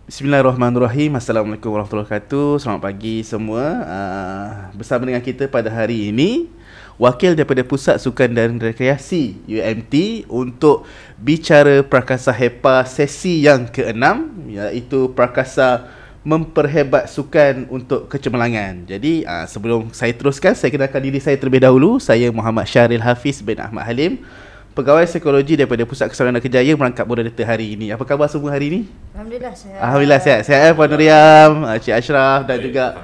Bismillahirrahmanirrahim. Assalamualaikum warahmatullahi wabarakatuh. Selamat pagi semua. Bersama dengan kita pada hari ini wakil daripada Pusat Sukan dan Rekreasi UMT untuk bicara Prakasa HEPA sesi yang ke-6, iaitu Prakasa Memperhebat Sukan untuk Kecemerlangan. Jadi sebelum saya teruskan, saya kenalkan diri saya terlebih dahulu. Saya Muhammad Syahril Hafiz bin Ahmad Halim, Pegawai Psikologi daripada Pusat Keselamatan dan Kejayaan merangkap moderator hari ini. Apa khabar semua hari ini? Alhamdulillah sihat. Alhamdulillah sihat. Sihat Puan Nuriam, Cik Ashraf dan juga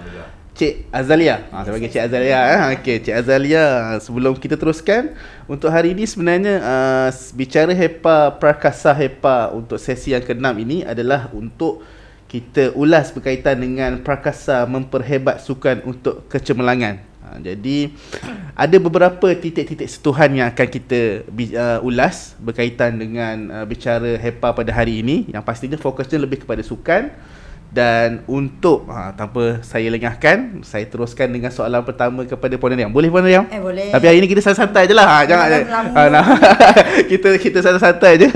Cik Azalia. Saya panggil Cik Azalia. Okey, Cik Azalia. Sebelum kita teruskan, untuk hari ini sebenarnya bicara HEPA, Prakasa HEPA untuk sesi yang ke-6 ini adalah untuk kita ulas berkaitan dengan Prakasa Memperhebat Sukan untuk Kecemerlangan. Jadi ada beberapa titik-titik sentuhan yang akan kita ulas berkaitan dengan bicara HEPA pada hari ini, yang pastinya fokusnya lebih kepada sukan. Dan untuk tanpa saya lengahkan, saya teruskan dengan soalan pertama kepada Puan Nuriam. Boleh Puan Nuriam? Boleh. Tapi hari ini kita santai je lah. Jangan kita santai je.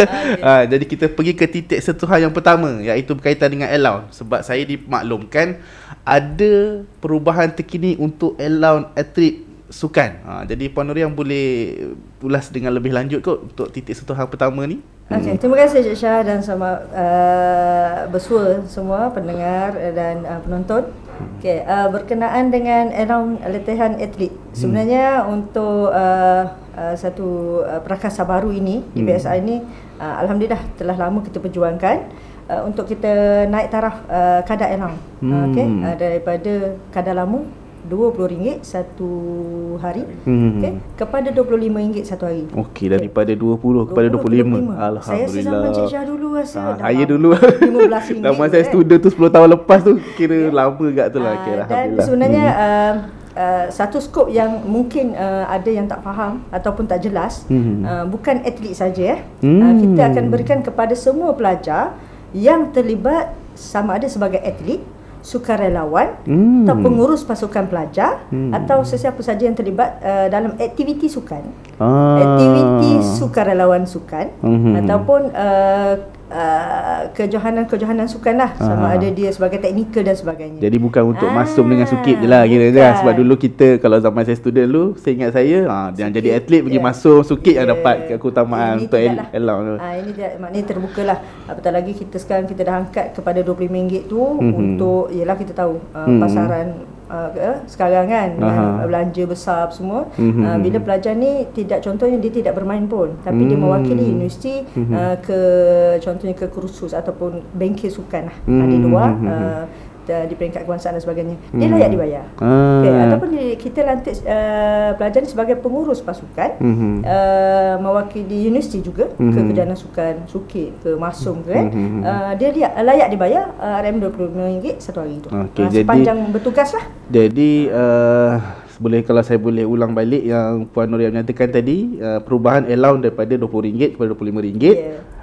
Jadi kita pergi ke titik sentuhan yang pertama, iaitu berkaitan dengan allowance. Sebab saya dimaklumkan ada perubahan terkini untuk allowance atlet sukan. Jadi Puan Nuriam boleh ulas dengan lebih lanjut kot untuk titik sentuhan pertama ni. Okey, terima kasih Cik Syah dan sama bersua semua pendengar dan penonton. Okey, berkenaan dengan allowance latihan atlet. Sebenarnya untuk satu prakasa baru ini di BSI ini, alhamdulillah telah lama kita perjuangkan untuk kita naik taraf kadar allowance. Okey, daripada kadar lama RM20 satu hari, okay, kepada RM25 satu hari. Okey, daripada 20 kepada 25. Alhamdulillah. Saya sesama Cik Syah dulu rasa. Saya dulu RM15. Lama saya student tu 10 tahun lepas tu, kira lama kat tu lah. Okay, dan sebenarnya satu skop yang mungkin ada yang tak faham ataupun tak jelas, bukan atlet saja. Kita akan berikan kepada semua pelajar yang terlibat, sama ada sebagai atlet, sukarelawan atau pengurus pasukan pelajar, atau sesiapa saja yang terlibat dalam aktiviti sukan, aktiviti sukarelawan sukan, ataupun kejohanan sukan lah, sama ada dia sebagai teknikal dan sebagainya. Jadi bukan untuk masuk dengan sukip je lah kira kan. Sebab dulu kita, kalau zaman saya student dulu, saya ingat saya yang jadi atlet pergi masuk sukip yang dapat keutamaan untuk allowance tu. Ini maknanya terbuka lah. Apatah lagi kita sekarang kita dah angkat kepada RM25 tu untuk, yelah kita tahu pasaran sekarang kan, belanja besar semua. Bila pelajar ni tidak, contohnya dia tidak bermain pun, tapi dia mewakili universiti contohnya ke kursus ataupun bengkel sukan lah, di luar di peringkat kebangsaan dan sebagainya, dia layak dibayar. Okay, ataupun kita lantik pelajar ni sebagai pengurus pasukan, mewakili universiti juga ke kejohanan sukan, sukip ke masum ke kan, dia layak dibayar RM25 satu hari tu, sepanjang bertugas lah. Jadi kalau saya boleh ulang balik yang Puan Nuriam nyatakan tadi, perubahan allowance daripada RM20 kepada RM25,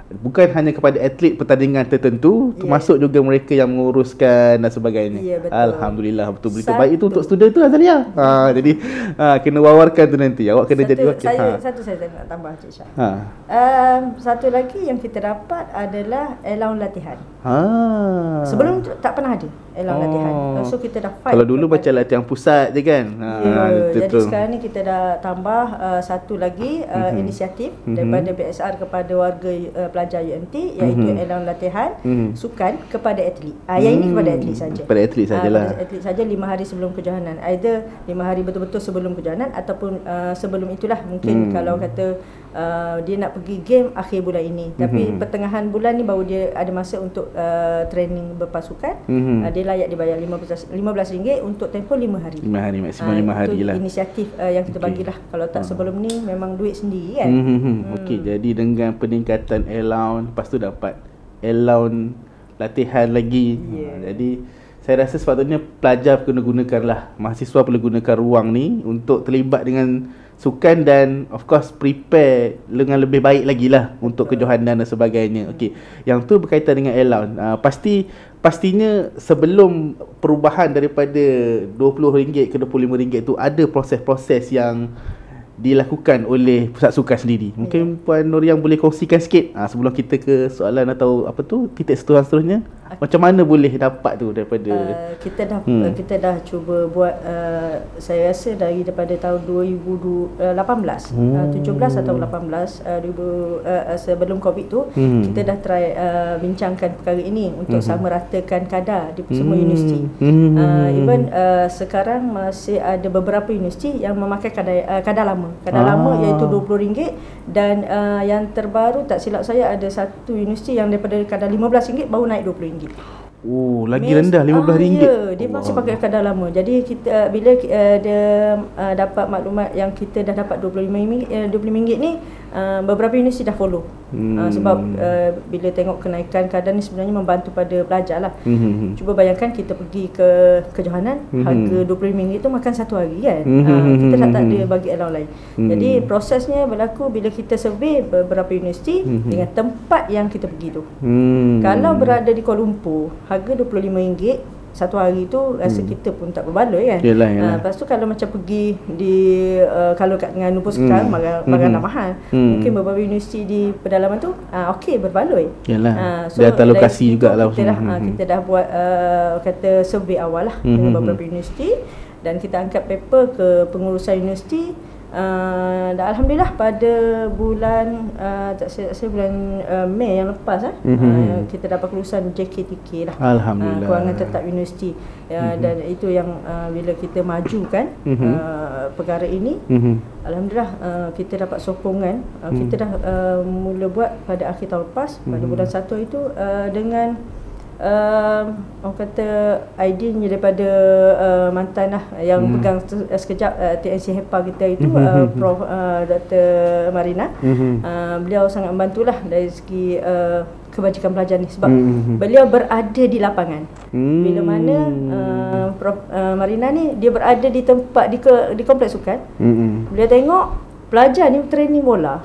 bukan hanya kepada atlet pertandingan tertentu, termasuk juga mereka yang menguruskan dan sebagainya. Betul. Alhamdulillah, betul berita baik itu untuk student tu Azalia. Jadi kena wawarkan tu nanti. Awak kena jadi wakil. Satu saya nak tambah Cik Syah. Satu lagi yang kita dapat adalah allowance latihan. Sebelum tu tak pernah ada allowance latihan. So kita dah fight. Kalau dulu macam latihan pusat je kan. Jadi sekarang ni kita dah tambah satu lagi inisiatif daripada BSR kepada warga pelajar UMT, iaitu allowance latihan sukan kepada atlet. Yang ini kepada atlet saja. Kepada atlet sajalah. Kepada atlet saja 5 hari sebelum kejohanan. Either 5 hari betul-betul sebelum kejohanan ataupun sebelum itulah. Mungkin kalau kata dia nak pergi game akhir bulan ini, tapi pertengahan bulan ni baru dia ada masa untuk training berpasukan, dia layak dibayar RM15 untuk tempoh 5 hari. 5 hari, maksimum 5 hari lah. Itu inisiatif yang kita bagilah. Kalau tak sebelum ni memang duit sendiri kan. Okey, jadi dengan peningkatan allowance, lepas tu dapat allowance latihan lagi. Jadi saya rasa sepatutnya pelajar kena gunakanlah, mahasiswa perlu gunakan ruang ni untuk terlibat dengan sukan dan of course prepare dengan lebih baik lagi lah untuk kejohanan dan sebagainya. Okey, yang tu berkaitan dengan allowance. Pastinya sebelum perubahan daripada RM20 ke RM25 tu ada proses-proses dilakukan oleh pusat sukan sendiri. Mungkin Puan Nuriam boleh kongsikan sikit sebelum kita ke soalan atau apa tu titik sentuhan seterusnya. Macam mana boleh dapat tu daripada kita dah cuba buat saya rasa daripada tahun 2018 17 atau 18 sebelum Covid tu kita dah try bincangkan perkara ini untuk sama ratakan kadar di semua universiti. Even sekarang masih ada beberapa universiti yang memakai kadar lama. Kadar lama iaitu RM20 dan yang terbaru tak silap saya ada satu universiti yang daripada kadar RM15 baru naik RM20. Oh, lagi rendah RM15. Ya, dia masih pakai kadar lama. Jadi kita bila dia dapat maklumat yang kita dah dapat RM25 ni, beberapa universiti dah follow. Sebab bila tengok kenaikan kadar ni sebenarnya membantu pada pelajar lah. Cuba bayangkan kita pergi ke Johanan, harga RM25 tu makan satu hari kan. Kita tak ada bagi allowance lain. Jadi prosesnya berlaku bila kita survey beberapa universiti dengan tempat yang kita pergi tu. Kalau berada di Kuala Lumpur, harga RM25 satu hari tu rasa kita pun tak berbaloi kan. Yalah. Lepas tu kalau macam pergi di kalau kat dengan Lumpur sekarang barang dah mahal. Mungkin beberapa universiti di pedalaman tu okey berbaloi. Yalah. So di atas lokasi jugalah. Kita dah buat kata survey awal lah dengan beberapa universiti dan kita angkat paper ke pengurusan universiti. Dan Alhamdulillah pada bulan tak saya bulan Mei yang lepas kita dapat kelulusan JKTK lah. Alhamdulillah. Kewangan tetap universiti. Dan itu yang bila kita majukan perkara ini, Alhamdulillah kita dapat sokongan. Kita dah mula buat pada akhir tahun lepas pada bulan 1 itu dengan orang kata idenya daripada mantan lah yang pegang sekejap TNC HEPA kita itu Prof Dr. Marina. Beliau sangat membantulah dari segi kebajikan pelajar ni sebab beliau berada di lapangan. Bila mana Prof Marina ni dia berada di tempat di kompleks sukan. Beliau tengok pelajar ni training bola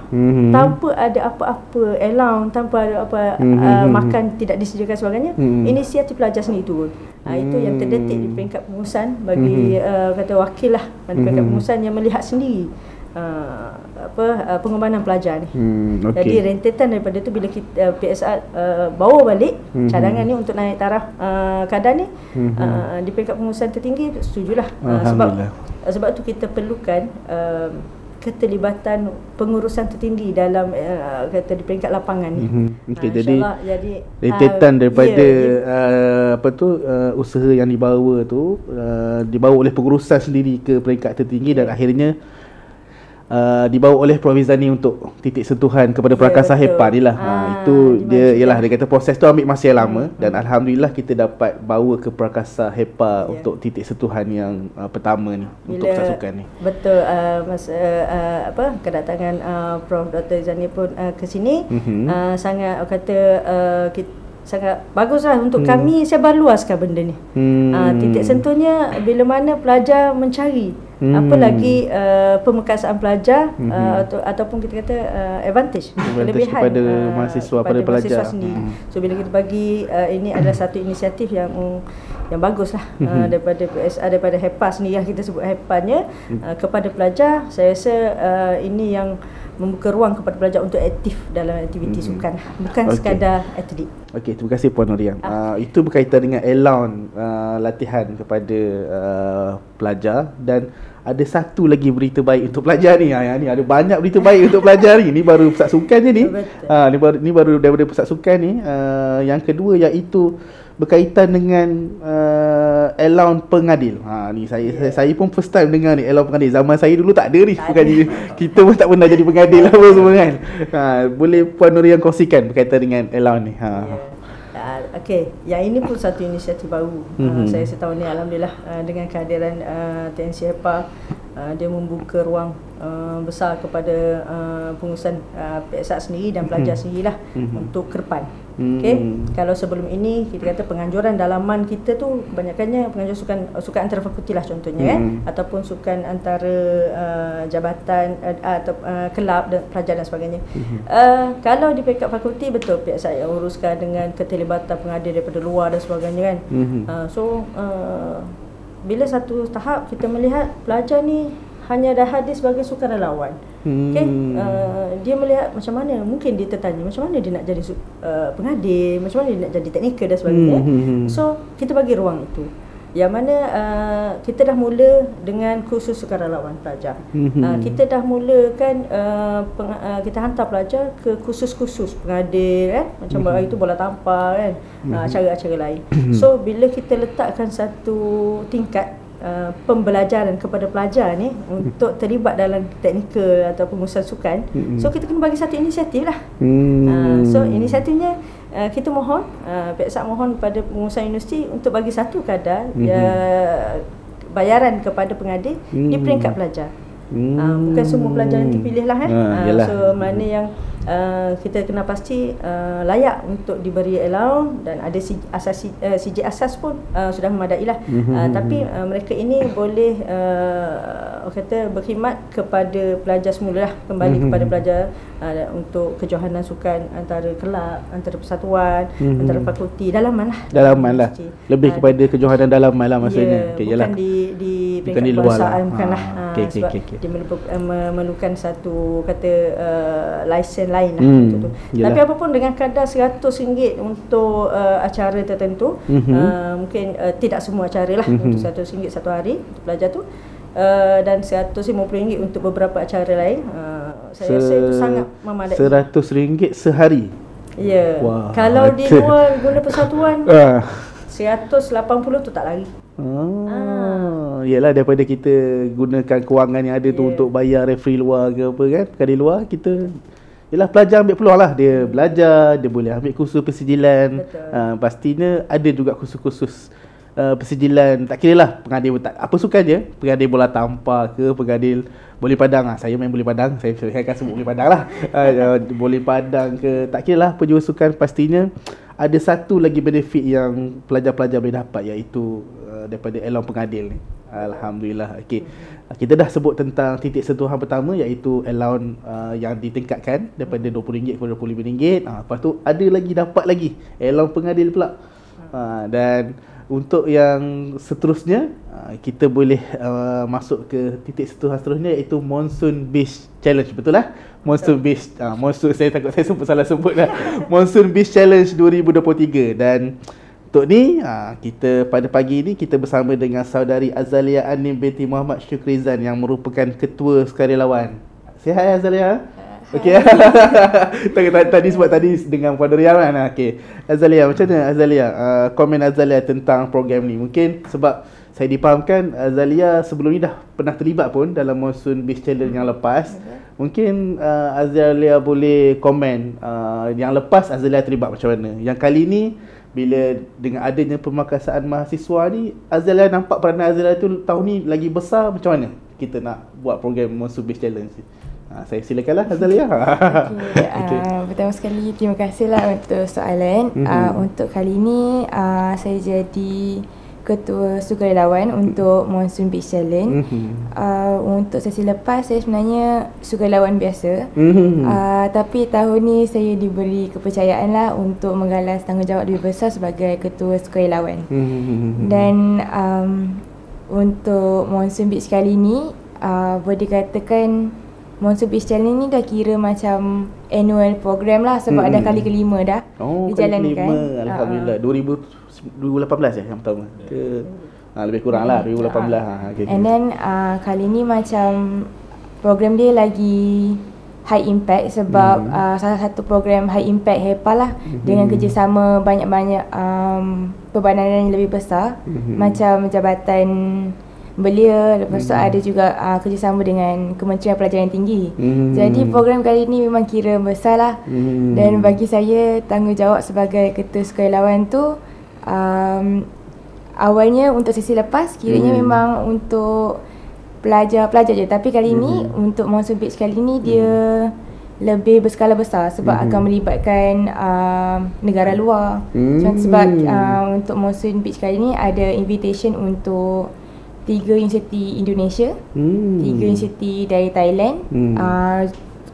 tanpa ada apa-apa allowance, tanpa ada apa makan tidak disediakan sebagainya. Inisiatif pelajar sendiri turun. Itu yang terdetik di peringkat pengurusan bagi kata wakil lah di peringkat pengurusan yang melihat sendiri pengorbanan pelajar ni. Jadi rentetan daripada tu bila kita PSR bawa balik cadangan ni untuk naik taraf kadar ni di peringkat pengurusan tertinggi, setujulah. Sebab tu kita perlukan keterlibatan pengurusan tertinggi dalam kata di peringkat lapangan ni. Jadi rentetan daripada usaha yang dibawa tu dibawa oleh pengurusan sendiri ke peringkat tertinggi dan akhirnya dibawa oleh Provizani untuk titik sentuhan kepada Prakasa HEPA ni lah. Itu dia ialah dia kata proses tu ambil masa yang lama dan alhamdulillah kita dapat bawa ke Prakasa HEPA untuk titik sentuhan yang pertama ni untuk pusat sukan ni. Betul. Kedatangan Prof Dr. Zani pun ke sini sangat kata sangat baguslah untuk kami sebarluaskan benda ni. Titik sentuhnya bila mana pelajar mencari apalagi pemekasaan pelajar ataupun kita kata advantage kelebihan kepada mahasiswa pada pelajar sendiri. So bila kita bagi ini adalah satu inisiatif yang baguslah daripada PSR, daripada HEPA sendiri yang kita sebut HEPA-nya kepada pelajar. Saya rasa ini yang membuka ruang kepada pelajar untuk aktif dalam aktiviti sukan, bukan sekadar atlet. Okey, terima kasih Puan Nuriam. Itu berkaitan dengan allowance latihan kepada pelajar dan ada satu lagi berita baik untuk pelajar ni. Yang ni ada banyak berita baik untuk pelajar ni. Ni baru pusat sukan je ni. Ni baru daripada pusat sukan ni. Yang kedua iaitu berkaitan dengan allowance pengadil. Ni saya pun first time dengar ni allowance pengadil. Zaman saya dulu tak ada ni. Bukannya kita pun tak pernah jadi pengadil apa semua kan. Boleh Puan Nuriam kongsikan berkaitan dengan allowance ni. Okey, yang ini pun satu inisiatif baru. Saya setahun ni alhamdulillah dengan kehadiran TNC HEPA dia membuka ruang besar kepada pengurusan PSR sendiri dan pelajar sendirilah untuk ke depan. Okey, kalau sebelum ini kita kata penganjuran dalaman kita tu kebanyakannya penganjuran sukan antara fakulti lah contohnya ataupun sukan antara jabatan atau kelab dan pelajar dan sebagainya. Kalau di peringkat fakulti betul pihak saya uruskan dengan keterlibatan pengadil daripada luar dan sebagainya kan. Bila satu tahap kita melihat pelajar ni hanya dah hadir sebagai sukarelawan. Okay? Dia melihat macam mana, mungkin dia tertanya macam mana dia nak jadi pengadil, macam mana dia nak jadi teknikal dan sebagainya. So kita bagi ruang itu. Yang mana kita dah mula dengan kursus sukarelawan pelajar. Kita dah mulakan kita hantar pelajar ke kursus-kursus pengadil kan, macam itu bola tampar kan, acara-acara lain. So bila kita letakkan satu tingkat pembelajaran kepada pelajar ni untuk terlibat dalam teknikal atau pengurusan sukan, so kita kena bagi satu inisiatif lah. So inisiatifnya kita mohon, pihak SAK mohon kepada pengurusan universiti untuk bagi satu kadar bayaran kepada pengadil di peringkat pelajar. Bukan semua pelajar yang terpilih lah so mana yang kita kena pasti layak untuk diberi allowance dan ada CJ asas pun sudah memadai lah. Tapi mereka ini boleh kata berkhidmat kepada pelajar semula lah, kembali kepada pelajar untuk kejohanan sukan antara kelab, antara persatuan, antara fakulti, dalaman lah. Lebih kepada kejohanan dalaman lah maksudnya. Bukan di peringkat kekuasaan, bukanlah. Sebab dia memerlukan satu kata lisen lain lah. Tapi apapun dengan kadar RM100 untuk acara tertentu, mungkin tidak semua acara lah, untuk RM100 satu hari untuk pelajar tu, dan RM150 untuk beberapa acara lain. Saya rasa itu sangat memadai. RM100 sehari? Ya. Kalau di luar guna persatuan, RM180 tu tak lari. Yelah, daripada kita gunakan kewangan yang ada tu untuk bayar referee luar ke apa kan, kali luar kita, yelah, pelajar ambil peluang lah. Dia belajar, dia boleh ambil kursus persijilan. Pastinya ada juga kursus-kursus persijilan, tak kira lah pengadil apa sukan je, pengadil bola tampar ke, pengadil boleh padang. Saya main boleh padang, saya akan sebut boleh padang lah. Boleh padang ke, tak kira lah penjuru sukan. Pastinya ada satu lagi benefit yang pelajar-pelajar boleh dapat, iaitu daripada allowance pengadil ni. Alhamdulillah. Okey. Kita dah sebut tentang titik sentuhan pertama, iaitu allowance yang ditingkatkan daripada RM20 kepada RM25. Lepas tu ada lagi, dapat lagi allowance pengadil pula. Dan untuk yang seterusnya, kita boleh masuk ke titik sentuhan seterusnya, iaitu Monsoon Beach Challenge. Betul lah? Monsoon Beach. Monsoon, saya takut saya salah sebut lah. Monsoon Beach Challenge 2023. Dan untuk ni, kita pada pagi ni kita bersama dengan saudari Azalia Anim binti Muhammad Syukrizan yang merupakan ketua sukarelawan. Say hi Azalia. Okey. Tadi sebab tadi dengan Puan Riam kan. Okey. Azalia, macam mana Azalia? Komen Azalia tentang program ni. Mungkin sebab saya dipahamkan Azalia sebelum ni dah pernah terlibat pun dalam Monsoon Beach Challenge yang lepas. Mungkin Azalia boleh komen yang lepas Azalia terlibat macam mana. Yang kali ni, bila dengan adanya pemakasaan mahasiswa ni, Azalia nampak peranan Azalia tu tahun ni lagi besar. Macam mana kita nak buat program Monsoon Beach Challenge ni? Saya silakanlah Azalia. Pertama sekali terima kasihlah untuk soalan. Untuk kali ni saya jadi ketua sukarelawan untuk Monsoon Beach Challenge. Untuk sesi lepas saya sebenarnya sukarelawan biasa. Tapi tahun ni saya diberi kepercayaan lah untuk menggalas tanggungjawab lebih besar sebagai ketua sukarelawan. Dan untuk Monsoon Beach kali ni, boleh dikatakan Monsoon Beach Challenge ni dah kira macam annual program lah, sebab ada kali kelima dah dijalankan. Kali kelima, Alhamdulillah. 2018 yang pertama ke? Lebih kurang lah 2018. And then kali ni macam program dia lagi high impact sebab salah satu program high impact HEPA lah, dengan kerjasama banyak-banyak perbadangan yang lebih besar, macam Jabatan Belia. Lepas tu ada juga kerjasama dengan Kementerian Pelajaran Tinggi. Jadi program kali ni memang kira besar lah. Dan bagi saya, tanggungjawab sebagai ketua sukarelawan tu awalnya untuk sesi lepas kiranya memang untuk pelajar-pelajar je. Tapi kali ni untuk Monsoon Beach kali ni dia lebih berskala besar sebab akan melibatkan negara luar. Sebab untuk Monsoon Beach kali ni ada invitation untuk 3 universiti Indonesia, 3 universiti dari Thailand,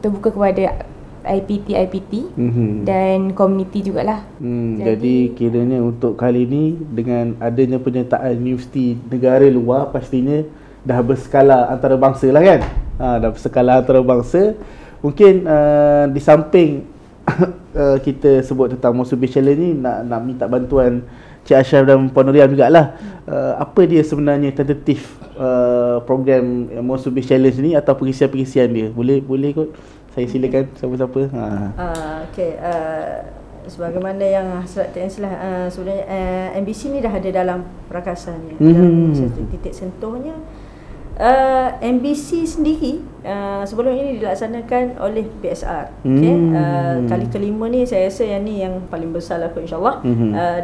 terbuka kepada IPT dan komuniti jugalah. Jadi kiranya untuk kali ni dengan adanya penyertaan universiti negara luar, pastinya dah berskala antarabangsa lah kan. Dah berskala antarabangsa. Mungkin di samping kita sebut tentang Monsoon Beach Challenge ni, nak minta bantuan Cik Ashraf dan Puan Nuriam jugalah. Apa dia sebenarnya tentatif program Monsoon Beach Challenge ni atau pengisian-pengisian dia? Boleh kot. Saya silakan siapa-siapa. Okey, sebagaimana yang Hasrat TNC lah, sebenarnya MBC ni dah ada dalam perakasannya, dalam titik sentuhnya. MBC sendiri sebelum ini dilaksanakan oleh PSR. Okay? Kali kelima ni saya rasa yang ni yang paling besar lah kot, insyaAllah.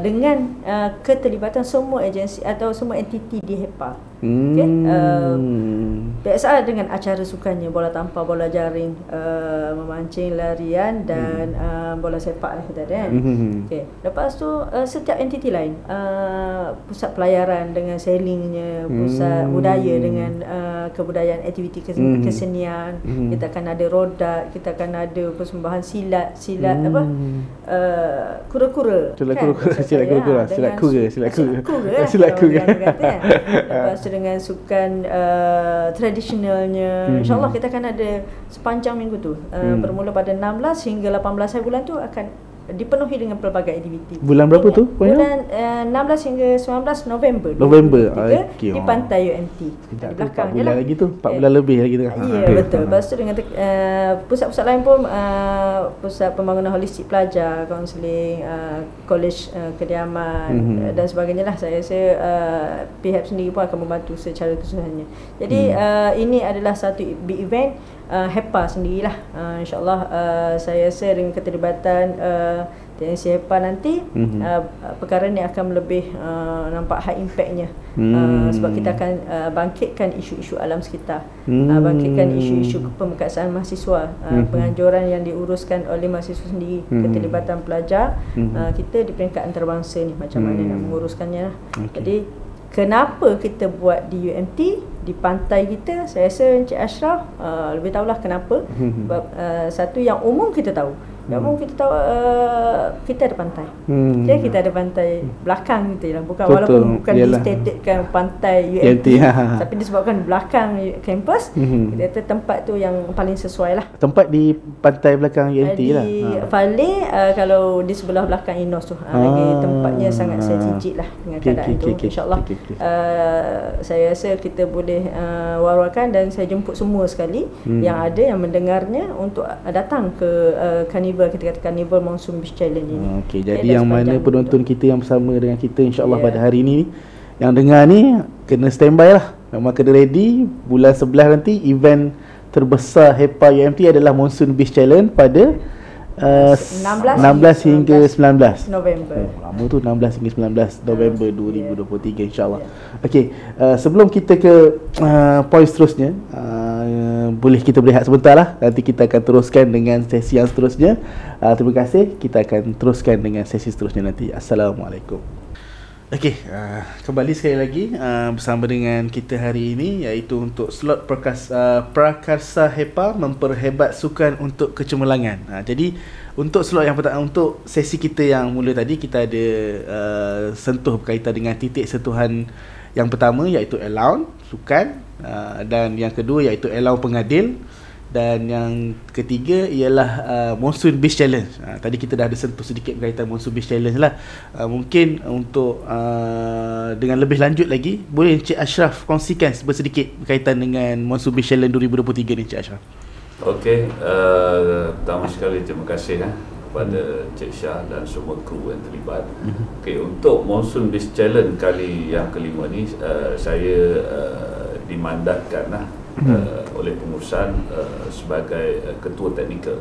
Dengan keterlibatan semua agensi atau semua entiti di HEPA. Okay? PSR dengan acara sukannya, bola tampar, bola jaring, memancing, larian dan bola sepak lah kita ada kan. Okay. Lepas tu setiap entiti lain, pusat pelayaran dengan sailingnya, pusat budaya dengan kebudayaan, aktiviti kesenian, kita akan ada rodat, kita akan ada persembahan silat kura-kura silat kura lepas tu dengan sukan tradisionalnya, insyaAllah kita akan ada sepanjang minggu tu, bermula pada 16 hingga 18 hari bulan tu akan dipenuhi dengan pelbagai aktiviti. Bulan berapa tu? Bulan 16 hingga 19 November Okay. di pantai UMT. Di belakang 4 bulan lagi tu, 4 bulan lebih lagi tu. Ya, betul. Lepas tu dengan pusat-pusat lain pun, pusat pembangunan holistik pelajar, kaunseling, kolej kediaman dan sebagainya lah. Saya rasa PHAP sendiri pun akan membantu secara keseluruhannya. Jadi ini adalah satu big event HEPA sendirilah. InsyaAllah saya rasa dengan keterlibatan TNC HEPA nanti perkara ni akan lebih nampak high impactnya, sebab kita akan bangkitkan isu-isu alam sekitar, bangkitkan isu-isu pemekasaan mahasiswa, penganjuran yang diuruskan oleh mahasiswa sendiri, keterlibatan pelajar kita di peringkat antarabangsa ni, macam mana nak menguruskannya lah. Jadi kenapa kita buat di UMT, di pantai kita, saya rasa Encik Ashraf lebih tahulah kenapa. Sebab satu yang umum kita tahu, kita tahu kita ada pantai. Okay, kita ada pantai belakang kita lah. Walaupun bukan distatetkan pantai UMT, tapi disebabkan belakang kampus, kita kata tempat tu yang paling sesuai lah. Tempat di pantai belakang UMT lah. Di Fale, kalau di sebelah belakang Inos tu, lagi tempatnya sangat strategik lah dengan keadaan tu. InsyaAllah saya rasa kita boleh war-warkan, dan saya jemput semua sekali yang ada, yang mendengarnya untuk datang ke carnival, kita kata Carnival Monsoon Beach Challenge ini. Okey, jadi yang mana penonton kita yang bersama dengan kita insya-Allah pada hari ini, yang dengar ni kena standby lah. Memang kena ready. Bulan 11 nanti event terbesar HEPA UMT adalah Monsoon Beach Challenge pada 16 hingga 19 November. Lama tu, 16 hingga 19 November 2023 insya-Allah. Okey, sebelum kita ke poin seterusnya, boleh kita berehat sebentar lah. Nanti kita akan teruskan dengan sesi yang seterusnya. Terima kasih. Kita akan teruskan dengan sesi seterusnya nanti. Assalamualaikum. Okey, kembali sekali lagi bersama dengan kita hari ini, iaitu untuk slot Prakarsa HEPA memperhebat sukan untuk kecemerlangan. Jadi untuk slot yang pertama, untuk sesi kita yang mula tadi, kita ada sentuh berkaitan dengan titik sentuhan yang pertama, iaitu allowance sukan, dan yang kedua iaitu allowance pengadil, dan yang ketiga ialah Monsoon Beach Challenge. Tadi kita dah ada sentuh sedikit berkaitan Monsoon Beach Challenge lah. Mungkin untuk dengan lebih lanjut lagi, boleh Encik Ashraf kongsikan sedikit berkaitan dengan Monsoon Beach Challenge 2023 ni, Encik Ashraf. Okey, pertama sekali terima kasih kepada Encik Shah dan semua kru yang terlibat. Okey, untuk Monsoon Beach Challenge kali yang kelima ni, saya dimandatkan oleh pengurusan sebagai ketua teknikal.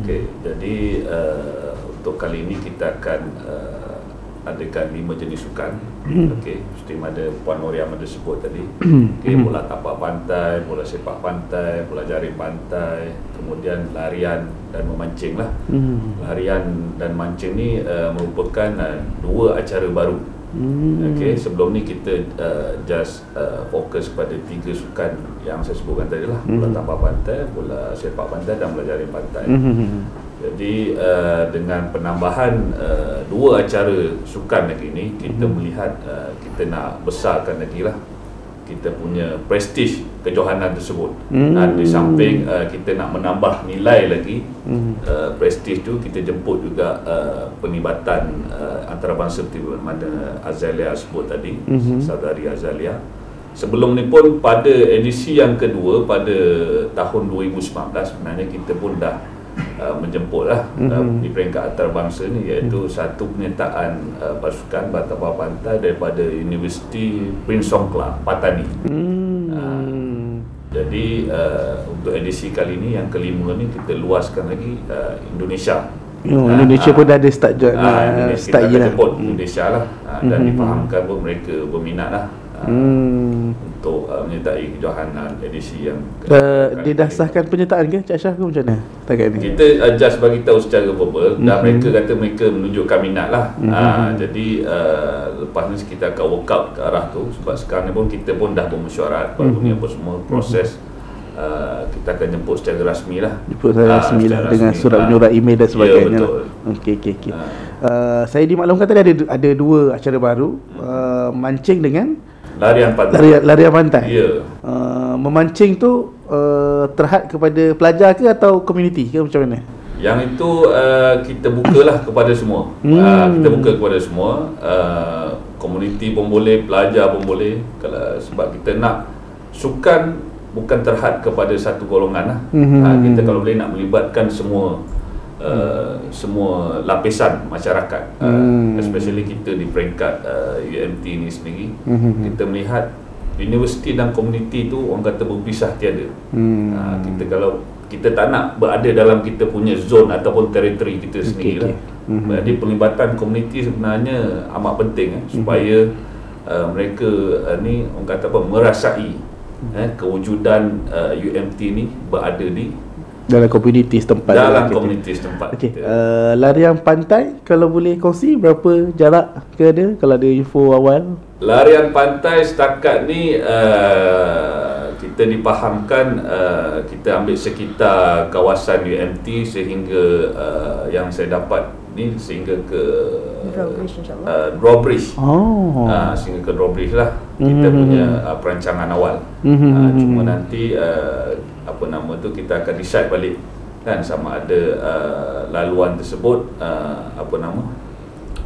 Okay, jadi untuk kali ini kita akan adakan 5 jenis sukan. Okay, seperti ada Puan Nuriam ada sebut tadi. Okay, bola tapak pantai, bola sepak pantai, bola jaring pantai, kemudian larian dan memancing lah. Larian dan mancing ni merupakan 2 acara baru. Okay, sebelum ni kita just fokus pada 3 sukan yang saya sebutkan tadi lah, bola tapak pantai, bola sepak pantai dan bola jaring pantai. Jadi dengan penambahan 2 acara sukan lagi ni, kita melihat kita nak besarkan lagi lah. kita punya prestige kejohanan tersebut. Di samping kita nak menambah nilai lagi prestige tu, kita jemput juga penglibatan antarabangsa seperti mana Azalia sebut tadi, saudari Azalia. Sebelum ni pun pada edisi yang kedua pada tahun 2019 sebenarnya kita pun dah menjemput lah di peringkat antarabangsa ni, iaitu satu penyertaan pasukan Bata Bawah Pantai daripada Universiti Prince Songkla Patani. Jadi untuk edisi kali ni yang kelima ni kita luaskan lagi Indonesia. Indonesia pun dah ada start start kita jemput Indonesia lah, dan difahamkan pun mereka berminat lah untuk menyertai kejohanan edisi yang didasarkan penyertaan ke Cik Ashraf ke macam mana setakat ni? Kita just bagi tahu secara verbal dan mereka kata mereka menunjukkan minat lah. Jadi lepas ni kita akan work out ke arah tu, sebab sekarang ni pun kita pun dah bermesyuarat ni apa semua proses. Kita akan jemput secara rasmi lah. Jemput secara rasmi lah dengan surat menyurat, email dan sebagainya. Ya, betul. Okey. Saya dimaklumkan tadi ada dua acara baru, mancing dengan larian pantai. Larian pantai. Ya. Memancing tu terhad kepada pelajar ke atau komuniti ke macam mana? Yang itu kita bukalah kepada semua. Kita buka kepada semua. Komuniti pun boleh, pelajar pun boleh. Sebab kita nak sukan bukan terhad kepada satu golongan lah. Kita kalau boleh nak melibatkan semua semua lapisan masyarakat, especially kita di peringkat UMT ni sendiri. Kita melihat universiti dan komuniti tu orang kata berpisah tiada. Kita kalau kita tak nak berada dalam kita punya zone ataupun teritori kita sendiri lah. Jadi penglibatan komuniti sebenarnya amat penting supaya mereka ni orang kata apa, merasai kewujudan UMT ni berada di dalam komuniti setempat. Larian pantai kalau boleh kongsi berapa jarak ke ada, kalau ada info awal? Larian pantai setakat ni kita dipahamkan kita ambil sekitar kawasan UMT sehingga yang saya dapat ni sehingga ke Drawbridge insyaAllah. Drawbridge. Sehingga ke Drawbridge lah kita punya perancangan awal. Cuma nanti apa nama tu kita akan decide balik kan sama ada laluan tersebut apa nama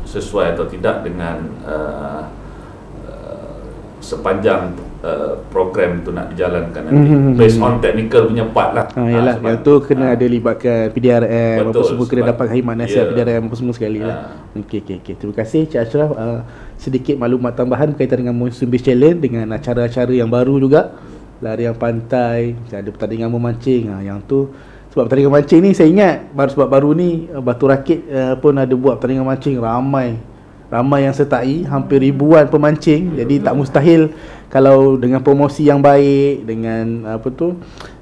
sesuai atau tidak dengan sepanjang program tu nak dijalankan nanti based on technical punya part lah. Yalah, yang tu kena ada libatkan PDRM, apa semua kena dapat khidmat nasihat PDRM apa semua sekali lah. Okey. Terima kasih Cik Ashraf. Sedikit maklumat tambahan berkaitan dengan Monsoon Beach Challenge dengan acara-acara yang baru juga. Larian pantai, ada pertandingan memancing. Yang tu sebab pertandingan mancing ni saya ingat baru ni Batu Rakit pun ada buat pertandingan mancing, ramai yang sertai, hampir ribuan pemancing. Jadi tak mustahil kalau dengan promosi yang baik, dengan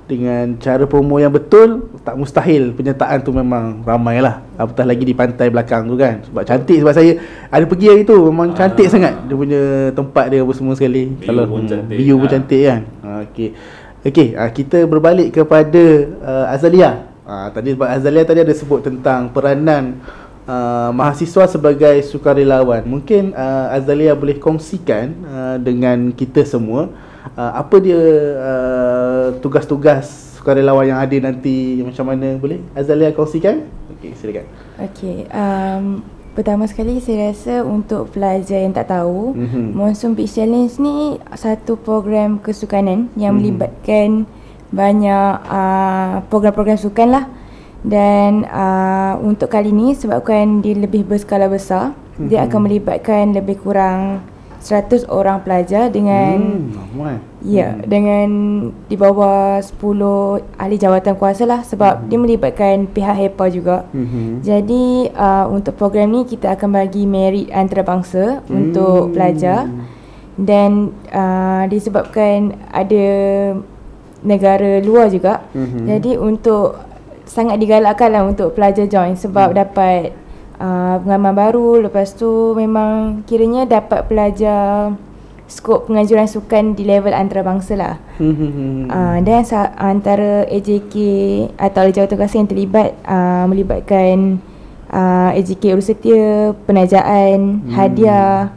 dengan cara promo yang betul, tak mustahil penyertaan tu memang ramai lah. Apatah lagi di pantai belakang tu kan, sebab cantik. Sebab saya ada pergi hari tu, memang cantik sangat dia punya tempat dia apa semua sekali. View pun cantik kan. Okey, kita berbalik kepada Azalia. Tadi sebab Azalia tadi ada sebut tentang peranan mahasiswa sebagai sukarelawan. Mungkin Azalia boleh kongsikan dengan kita semua apa dia tugas-tugas sukarelawan yang ada nanti macam mana, boleh Azalia kongsikan? Okey, silakan. Okey, pertama sekali saya rasa untuk pelajar yang tak tahu, Monsoon Beach Challenge ni satu program kesukanan yang melibatkan banyak program-program sukan lah. Dan untuk kali ni sebabkan dia lebih berskala besar, dia akan melibatkan lebih kurang 100 orang pelajar dengan dengan di bawah 10 ahli jawatan kuasa lah, sebab dia melibatkan pihak HEPA juga. Jadi untuk program ni kita akan bagi merit antarabangsa untuk pelajar, dan disebabkan ada negara luar juga, jadi untuk sangat digalakkan lah untuk pelajar join, sebab dapat pengalaman baru. Lepas tu memang kiranya dapat pelajar skop penganjuran sukan di level antarabangsa lah. Dan antara AJK atau ahli jawatan kuasa yang terlibat melibatkan AJK Urus Setia, Penajaan, Hadiah,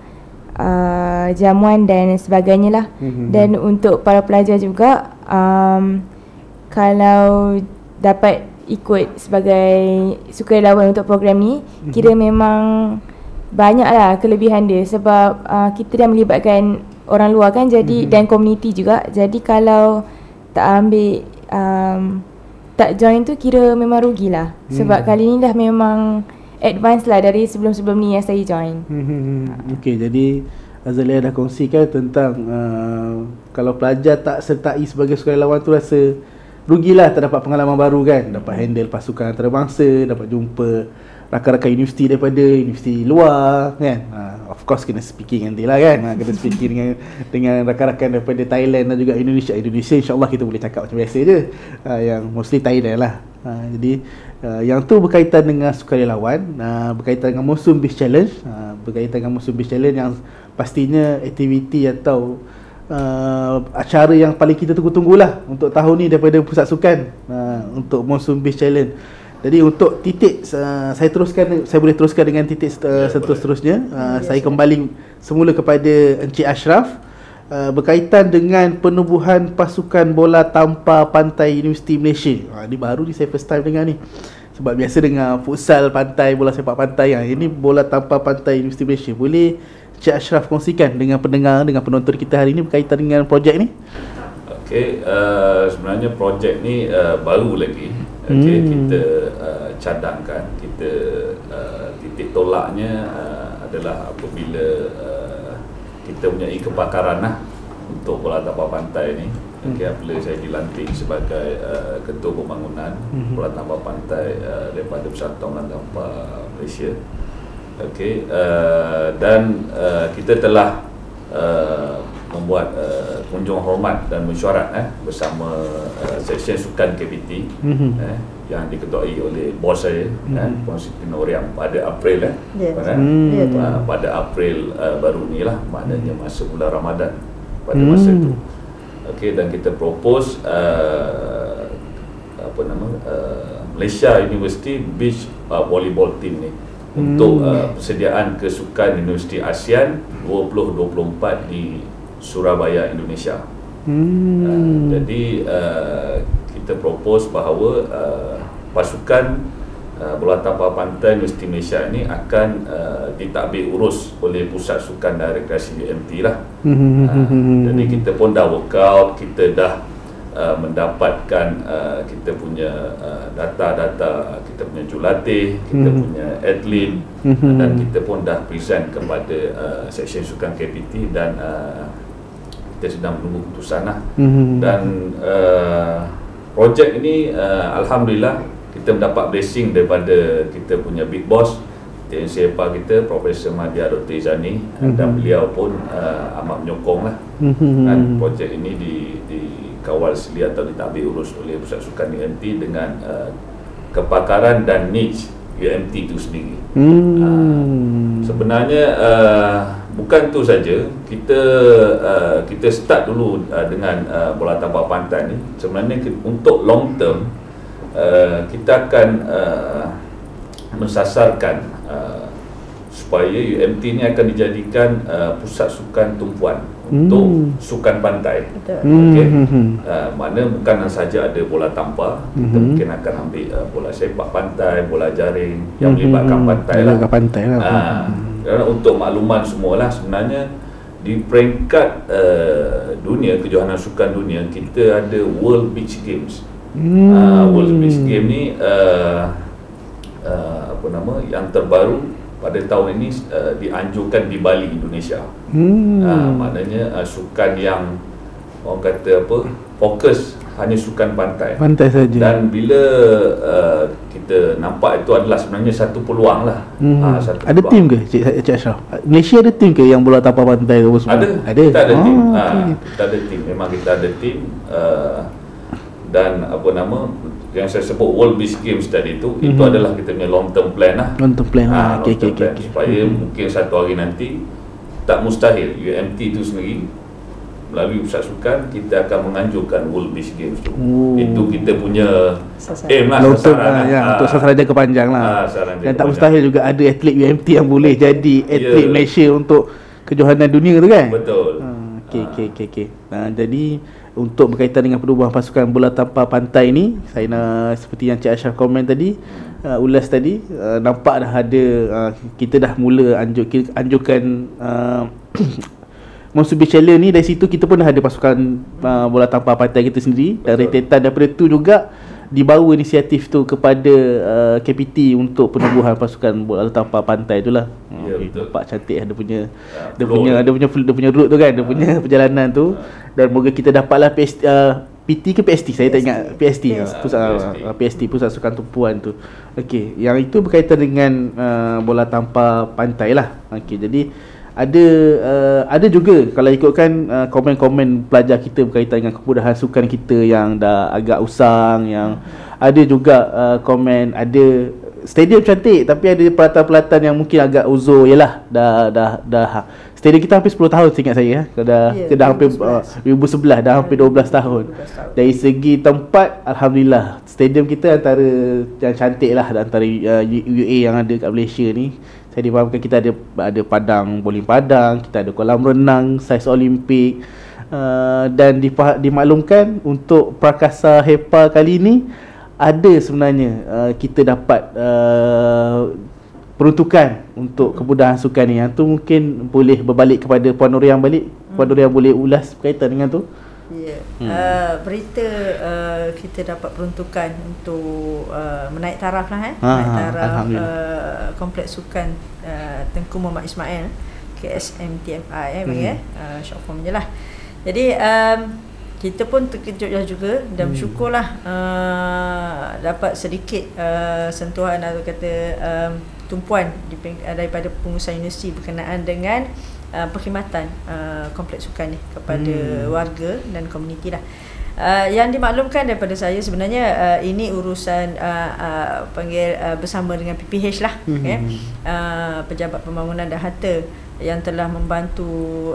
jamuan dan sebagainya lah. Dan untuk para pelajar juga, kalau dapat ikut sebagai sukarelawan untuk program ni, kira memang banyaklah kelebihan dia sebab kita dah melibatkan orang luar kan, jadi dan komuniti juga. Jadi kalau tak ambil tak join tu kira memang rugilah. Sebab kali ni dah memang advance lah dari sebelum-sebelum ni yang saya join. Okey, jadi Azalia dah kongsikan tentang kalau pelajar tak sertai sebagai sukarelawan tu rasa rugilah, tak dapat pengalaman baru kan, dapat handle pasukan antarabangsa, dapat jumpa rakan-rakan universiti daripada universiti luar kan. Of course kena speaking nanti lah kan, kena speaking dengan rakan-rakan daripada Thailand dan juga Indonesia insyaAllah kita boleh cakap macam biasa je, yang mostly Thailand lah. Jadi yang tu berkaitan dengan sukarelawan, berkaitan dengan Monsoon Beach Challenge, berkaitan dengan Monsoon Beach Challenge yang pastinya aktiviti atau acara yang paling kita tunggu-tunggulah untuk tahun ni daripada Pusat Sukan untuk Monsoon Beach Challenge. Jadi untuk titik saya boleh teruskan dengan titik seterusnya. Saya kembali semula kepada Encik Ashraf berkaitan dengan penubuhan pasukan bola tanpa pantai Universiti Malaysia. Ni baru ni, saya first time dengar ni. Sebab biasa dengar futsal pantai, bola sepak pantai. Ini bola tanpa pantai Universiti Malaysia. Boleh Encik Ashraf kongsikan dengan pendengar, dengan penonton kita hari ini berkaitan dengan projek ni? Okey, sebenarnya projek ni baru lagi. Okey, kita cadangkan, kita titik tolaknya adalah apabila kita punya kepakaran lah untuk bola tapak pantai ni. Okey, apabila saya dilantik sebagai ketua pembangunan bola tapak pantai daripada Persatuan Bola Tapak Malaysia. Okey, dan kita telah membuat kunjung hormat dan mesyuarat bersama Seksyen Sukan KPT yang diketuai oleh bos saya, Puan Siti Noriam, pada April pada April baru ni lah, maknanya masa bulan Ramadan pada masa itu. Okey, dan kita propose Malaysia University Beach Volleyball Team ni untuk persediaan kesukan Universiti ASEAN 2024 di Surabaya, Indonesia. Jadi kita propose bahawa pasukan bola tapak pantai Universiti Malaysia ini akan ditadbir urus oleh Pusat Sukan dan Rekreasi UMT lah. Jadi kita pun dah work out, kita dah mendapatkan kita punya data-data, kita punya jurulatih, kita punya atlet, dan kita pun dah present kepada Seksyen Sukan KPT dan kita sedang menunggu keputusan lah. Dan projek ini Alhamdulillah kita mendapat blessing daripada kita punya big boss TNC EPA kita, Profesor Mahdia Dr. Izani, dan beliau pun amat menyokong lah. Dan projek ini dikawal selia atau ditadbir urus oleh Pusat Sukan UMT dengan kepakaran dan niche UMT itu sendiri. Sebenarnya bukan tu saja, kita start dulu dengan bola tapak pantai ni. Sebenarnya untuk long term kita akan mensasarkan supaya UMT ni akan dijadikan pusat sukan tumpuan untuk sukan pantai. Okey, mana bukan saja ada bola tampar, kita mungkin akan ambil bola sepak pantai, bola jaring yang melibatkan pantai lah. Kerana untuk makluman semualah, sebenarnya di peringkat dunia, kejohanan sukan dunia, kita ada World Beach Games. World Beach Game ni yang terbaru pada tahun ini dianjurkan di Bali, Indonesia. Maknanya sukan yang orang kata fokus hanya sukan pantai saja. Dan bila kita nampak itu adalah sebenarnya satu peluang lah. Ada tim ke Cik Ashraf? Malaysia ada tim ke yang bola tapak pantai tu semua? Ada. Kita ada tim. Kita ada tim. Memang kita ada tim. Dan yang saya sebut World Beach Games tadi itu adalah kita punya long term plan lah. Long term plan. Supaya mungkin satu hari nanti, tak mustahil UMT itu sendiri melalui Pusat Sukan kita akan menganjurkan World Beach Games tu. Itu kita punya aim lah, sasaran untuk sasaran jangka panjang lah. Dan tak mustahil juga ada atlet UMT yang boleh jadi atlet Malaysia untuk kejohanan dunia tu kan. Betul. Okey. Jadi untuk berkaitan dengan perubahan pasukan bola tanpa pantai ni, saya nak seperti yang Cik Ashraf komen tadi, ulas tadi, nampak dah ada kita dah mula anjurkan Monsoon Beach Challenge ni. Dari situ kita pun dah ada pasukan bola tanpa pantai kita sendiri. Dan rentetan daripada tu juga dibawa inisiatif tu kepada KPT untuk penubuhan pasukan bola tanpa pantai itulah. Nampak cantik dia punya route tu kan, dia punya perjalanan tu. Dan moga kita dapatlah PT ke PST, saya tak ingat. PST Pusat Sukan Tumpuan tu. Okey, yang itu berkaitan dengan bola tanpa pantai lah. Okey, jadi ada juga kalau ikutkan komen-komen pelajar kita berkaitan dengan kemudahan sukan kita yang dah agak usang, yang ada juga komen ada stadium cantik tapi ada pelatan-pelatan yang mungkin agak uzur. Yalah, dah stadium kita hampir 10 tahun seingat saya. Dah hampir 2011, dah hampir 12 tahun. Dari segi tempat, alhamdulillah stadium kita antara yang cantik lah antara UAE yang ada kat Malaysia ni. Saya difahamkan kita ada padang bowling padang, kita ada kolam renang saiz Olimpik, dan dimaklumkan untuk Prakasa HEPA kali ni ada sebenarnya kita dapat peruntukan untuk kemudahan sukan ni. Yang tu mungkin boleh berbalik kepada Puan Nuriam balik. Puan Nuriam boleh ulas berkaitan dengan tu. Berita kita dapat peruntukan untuk menaik taraf lah menaik taraf kompleks sukan Tengku Muhammad Ismail, KSMTMI short form je lah. Jadi kita pun terkejut juga dan bersyukurlah dapat sedikit sentuhan atau kata tumpuan daripada pengurusan universiti berkenaan dengan perkhidmatan kompleks sukan ni kepada warga dan komuniti lah. Yang dimaklumkan daripada saya sebenarnya ini urusan bersama dengan PPH lah, Pejabat Pembangunan dan Harta yang telah membantu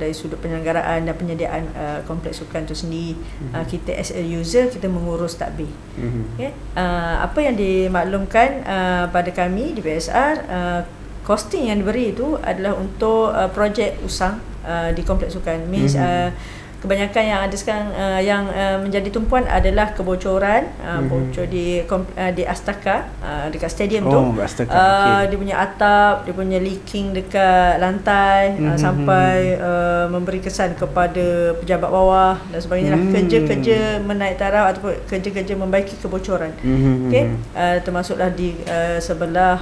dari sudut penyelenggaraan dan penyediaan kompleks sukan tu sendiri. Kita as a user, kita mengurus tadbir. Apa yang dimaklumkan pada kami di PSR, costing yang diberi itu adalah untuk projek usang di kompleks sukan. Means kebanyakan yang ada sekarang yang menjadi tumpuan adalah kebocoran, bocor di Astaka, dekat stadium tu. Astaka, dia punya atap, dia punya leaking dekat lantai, sampai memberi kesan kepada pejabat bawah dan sebagainya lah. Kerja-kerja menaik taraf ataupun kerja-kerja membaiki kebocoran. Termasuklah di sebelah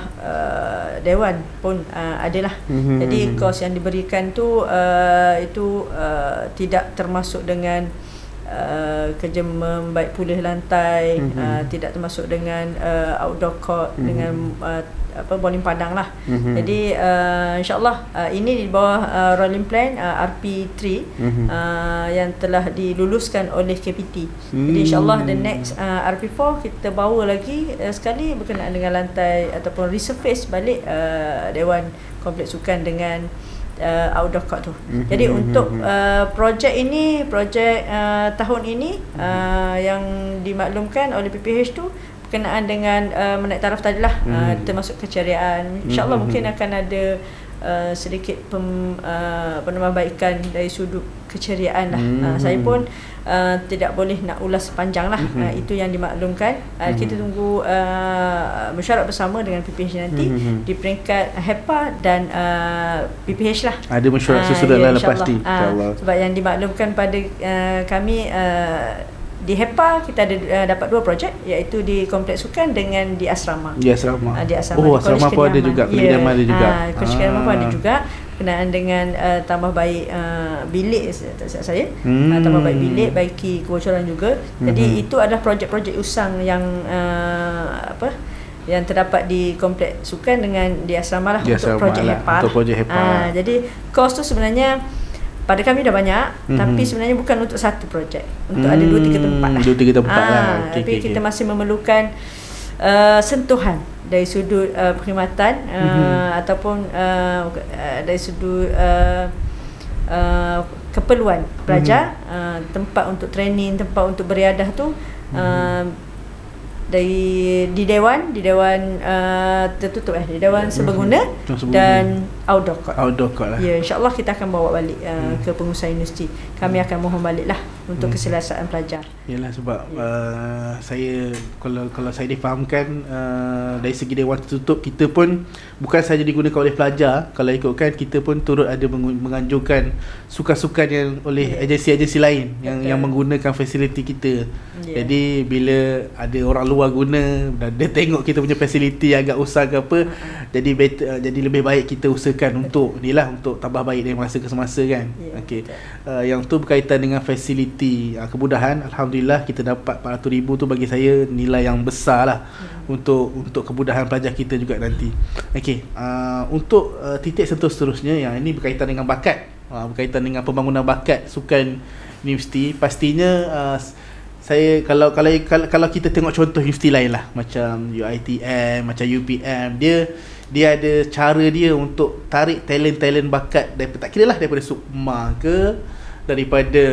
Dewan pun adalah. Jadi kos yang diberikan tu itu tidak termasuk dengan kerja membaik pulih lantai, tidak termasuk dengan outdoor court, dengan bowling padang lah. Jadi insyaAllah ini di bawah rolling plan RP3 yang telah diluluskan oleh KPT. Jadi insyaAllah the next RP4 kita bawa lagi sekali berkenaan dengan lantai ataupun resurface balik Dewan Kompleks Sukan dengan outdoor court tu. Jadi untuk projek ini, tahun ini yang dimaklumkan oleh PPH tu berkenaan dengan menaik taraf tadilah, termasuk keceriaan. InsyaAllah mungkin akan ada sedikit penambahbaikan dari sudut keceriaan lah. Saya pun tidak boleh nak ulas panjang lah. Itu yang dimaklumkan. Kita tunggu mesyuarat bersama dengan PPH nanti di peringkat HEPA dan PPH lah. Ada mesyuarat sesudah lah lepas ni, insyaAllah. Sebab yang dimaklumkan pada kami di HEPA kita ada dapat 2 projek, iaitu di Kompleks Sukan dengan di Asrama. Di Asrama. Asrama pun ada juga. Kediaman ada juga. Kolej Kediaman pun ada juga berkenaan dengan tambah baik bilik saya. Tambah baik bilik, baiki kebocoran juga. Jadi itu adalah projek-projek usang yang yang terdapat di Kompleks Sukan dengan di Asrama lah, untuk projek HEPA. Untuk projek HEPA. Jadi kos tu sebenarnya pada kami dah banyak, tapi sebenarnya bukan untuk satu projek, untuk ada 2-3 tempat lah. 2-3 tempat lah. Tapi kita masih memerlukan sentuhan dari sudut perkhidmatan ataupun dari sudut keperluan pelajar, tempat untuk training, tempat untuk beriadah tu. Kita perlukan. Jadi kita masih memerlukan sentuhan dari sudut perkhidmatan ataupun dari sudut keperluan pelajar, tempat untuk training, tempat untuk beriadah tu. Kita perlukan. Jadi kita masih memerlukan sentuhan dari sudut perkhidmatan ataupun dari sudut keperluan pelajar, tempat untuk training, tempat untuk beriadah tu. di dewan tertutup di dewan serbaguna dan outdoor court lah. Ya, insya-Allah kita akan bawa balik ke pengurusan universiti. Kami akan mohon baliklah untuk keselesaan pelajar. Yalah sebab saya kalau saya difahamkan dari segi dewan tertutup, kita pun bukan sahaja digunakan oleh pelajar. Kalau ikutkan, kita pun turut ada menganjurkan sukan-sukan yang oleh agensi-agensi lain yang menggunakan fasiliti kita. Jadi bila ada orang luar guna dan dia tengok kita punya fasiliti agak usah ke apa, jadi lebih baik kita usahakan untuk untuk tambah baik dari masa ke semasa kan. Okey. Yang tu berkaitan dengan fasiliti, kemudahan. Alhamdulillah kita dapat 400,000 tu bagi saya nilai yang besar lah untuk kemudahan pelajar kita juga nanti. Okey. Untuk titik sentuh seterusnya, yang ini berkaitan dengan bakat, berkaitan dengan pembangunan bakat sukan universiti. Pastinya saya kalau kita tengok contoh universiti lain lah, macam UiTM, macam UPM, dia ada cara dia untuk tarik talent bakat daripada, tak kira lah daripada Sukma ke, daripada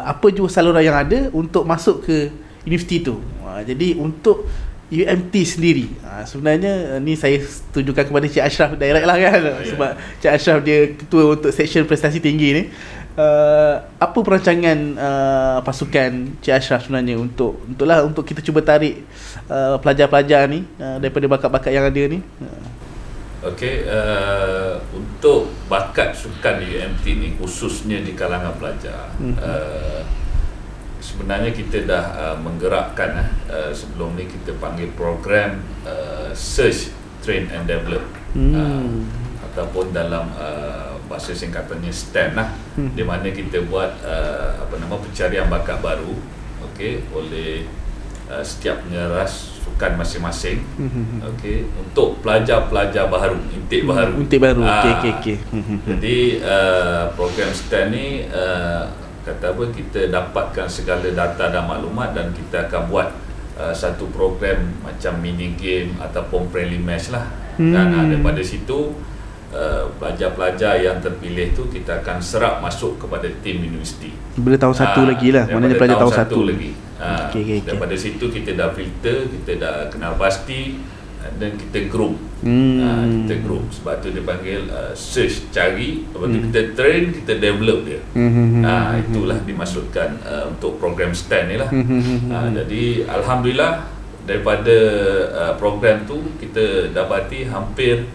apa jua saluran yang ada untuk masuk ke universiti tu. Jadi untuk UMT sendiri, sebenarnya ni saya tujukan kepada Cik Ashraf direct lah kan, sebab Cik Ashraf dia ketua untuk seksyen prestasi tinggi ni. Apa perancangan pasukan Cik Ashraf sebenarnya untuk kita cuba tarik pelajar-pelajar ni daripada bakat-bakat yang ada ni? Okey, untuk bakat sukan UMT ni khususnya di kalangan pelajar, sebenarnya kita dah menggerakkan sebelum ni kita panggil program Search, Train and Develop, ataupun dalam bahasa singkatannya STEM lah, di mana kita buat pencarian bakat baru, okey, oleh setiap penyeras sukan masing-masing, okey, untuk pelajar-pelajar baru, intik baru. Okey. Jadi program STEM ni kita dapatkan segala data dan maklumat, dan kita akan buat satu program macam mini game ataupun friendly match lah. Dan daripada situ pelajar-pelajar yang terpilih tu kita akan serap masuk kepada tim universiti. Bila tahun 1 lagi lah, maknanya pelajar tahun 1 lagi. Daripada situ kita dah filter, kita dah kenal pasti, dan kita group. Kita group, sebab tu dia panggil search, cari, lepas tu kita train, kita develop dia. Itulah dimaksudkan untuk program STEM ni lah. Jadi Alhamdulillah daripada program tu kita dapati hampir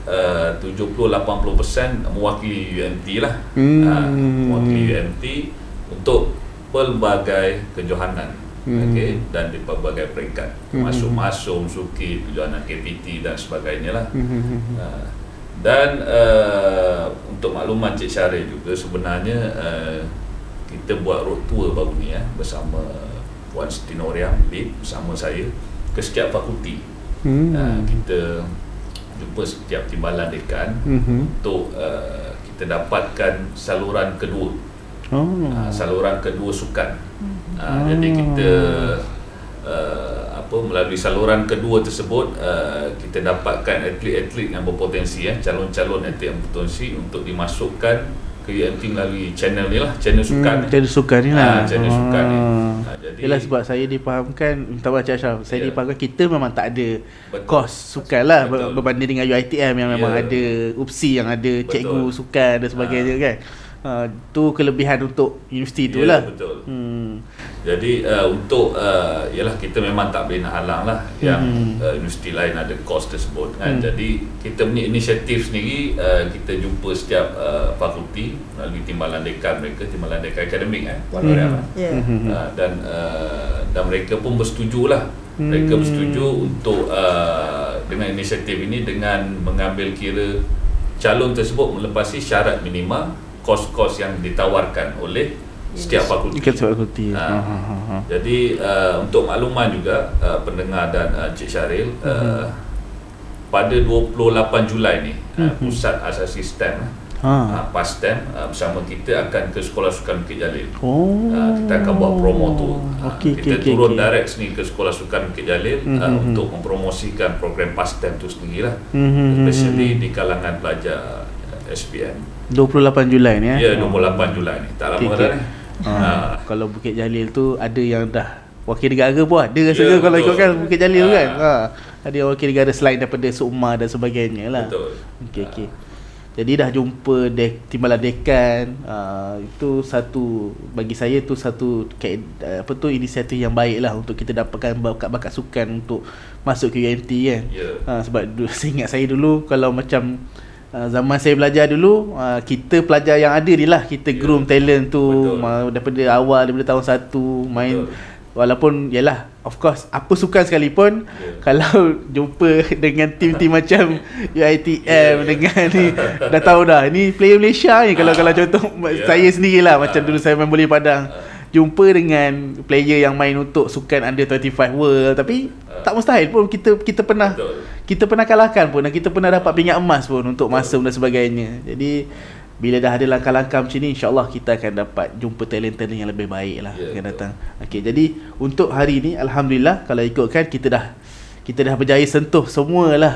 70-80% mewakili UMT lah. Mewakili UMT untuk pelbagai kejohanan, okey, dan di pelbagai peringkat, termasuk Masum, Suki, kejohanan KPT dan sebagainya lah. Dan untuk makluman Cik Syaril juga, sebenarnya kita buat road tour baru ni bersama Puan Siti Noriam bersama saya ke setiap fakulti. Kita jumpa setiap timbalan dekan untuk kita dapatkan saluran kedua, saluran kedua sukan. Jadi kita melalui saluran kedua tersebut kita dapatkan atlet-atlet yang berpotensi, calon-calon atlet yang berpotensi untuk dimasukkan ke UMT melalui channel ni lah, channel sukan. Channel sukan ni lah. Channel sukan ni. Jadi ialah sebab saya difahamkan, minta maaf Cik Ashraf, saya difahamkan kita memang tak ada kos sukan lah, berbanding dengan UiTM yang memang ada UPSI yang ada cikgu sukan dan sebagainya kan. Tu kelebihan untuk universiti tu lah. Betul. Jadi untuk ialah kita memang tak boleh nak halang lah yang universiti lain ada kos tersebut kan. Jadi kita punya inisiatif sendiri, kita jumpa setiap fakulti melalui timbalan dekan mereka, timbalan dekan akademik dan mereka pun bersetuju lah. Mereka bersetuju untuk dengan inisiatif ini, dengan mengambil kira calon tersebut melepasi syarat minima kos-kos yang ditawarkan oleh setiap fakulti. Jadi untuk makluman juga pendengar dan Cik Syaril, pada 28 Julai ni Pusat Asasi STEM PASTEM bersama kita akan ke Sekolah Sukan Bukit Jalil. Kita akan buat promo tu. Kita turun direct sini ke Sekolah Sukan Bukit Jalil untuk mempromosikan program PASTEM tu sendirilah, especially di kalangan pelajar SPM. 28 Julai ni 28 Julai ni. Tak lama dah ni. Kalau Bukit Jalil tu ada yang dah wakil negara pun ada rasanya kalau ikutkan Bukit Jalil tu kan. Ada wakil negara selain daripada Sukma dan sebagainya lah. Betul. Okey. Jadi dah jumpa timbalan dekan, itu satu, bagi saya tu satu inisiatif yang baik lah untuk kita dapatkan bakat-bakat sukan untuk masuk ke UMT kan. Sebab saya ingat saya dulu kalau macam zaman saya belajar dulu, kita pelajar yang ada ni lah, kita groom talent tu daripada awal, daripada tahun 1 main. Walaupun yalah, of course apa sukan sekalipun, kalau jumpa dengan tim-tim macam UiTM dengan ni, dah tahu dah ni player Malaysia ni. Kalau contoh saya sendirilah, macam dulu saya main bola Padang, jumpa dengan player yang main untuk sukan under 25 world, tapi tak mustahil pun kita pernah kalahkan pun, dan kita pernah dapat pingat emas pun untuk masa dan sebagainya. Jadi bila dah ada langkah-langkah macam ni, insyaAllah kita akan dapat jumpa talent-talent yang lebih baik lah akan datang. Okey, jadi untuk hari ni Alhamdulillah, kalau ikutkan kita dah berjaya sentuh semualah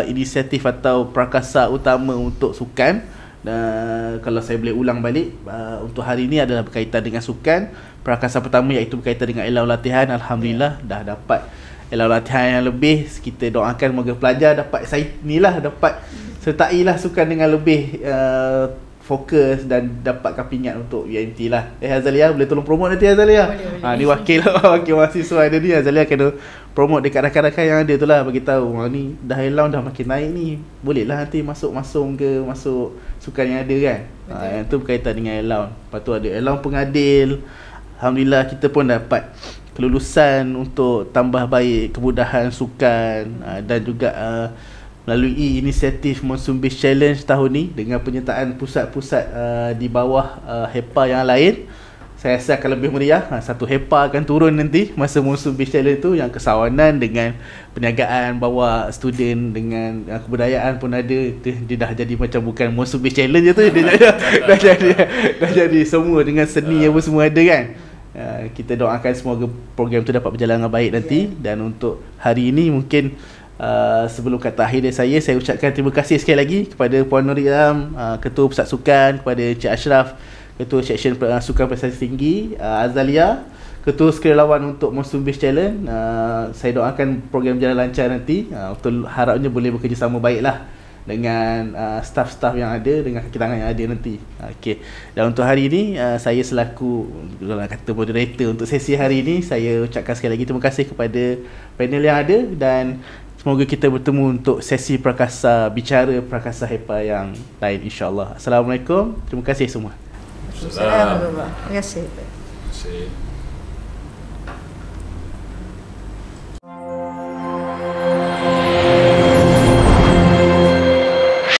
inisiatif atau prakasa utama untuk sukan. Dan kalau saya boleh ulang balik, untuk hari ni adalah berkaitan dengan sukan. Prakasa pertama iaitu berkaitan dengan elau latihan. Alhamdulillah dah dapat elau latihan yang lebih. Kita doakan moga pelajar dapat sertailah sukan dengan lebih fokus dan dapatkan pingat untuk UMT lah. Azalia boleh tolong promote nanti Azalia. Ni wakil mahasiswa ada ni. Azalia kena promote dekat rakan-rakan yang ada tu lah, bagi tahu ni dah elau dah makin naik ni, boleh lah nanti masuk sukan yang ada kan. Yang tu berkaitan dengan elau. Lepas tu ada elau pengadil. Alhamdulillah kita pun dapat kelulusan untuk tambah baik kemudahan sukan, dan juga melalui inisiatif Monsoon Beach Challenge tahun ni dengan penyertaan pusat-pusat di bawah HEPA yang lain, saya rasa akan lebih meriah. Satu HEPA akan turun nanti masa Monsoon Beach Challenge tu, yang kesawanan dengan perniagaan bawa student dengan kebudayaan pun ada. Dia dah jadi macam bukan Monsoon Beach Challenge je tu, dia dah jadi semua dengan seni apa semua ada kan. Kita doakan semoga program tu dapat berjalan dengan baik nanti. Dan untuk hari ini mungkin sebelum kata akhir dari saya ucapkan terima kasih sekali lagi kepada Puan Nuriam, Ketua Pusat Sukan, kepada Encik Ashraf, Ketua Seksyen Sukan Prestasi Tinggi, Azalia, Ketua Sukarelawan untuk Monsoon Beach Challenge. Saya doakan program berjalan lancar nanti. Betul, harapnya boleh bekerjasama baiklah dengan staff-staff yang ada, dengan kaki tangan yang ada nanti. Okey. Dan untuk hari ini, saya selaku moderator untuk sesi hari ini, saya ucapkan sekali lagi terima kasih kepada panel yang ada, dan semoga kita bertemu untuk sesi bicara prakasa HEPA yang lain insya-Allah. Assalamualaikum. Terima kasih semua. Assalamualaikum. Terima kasih.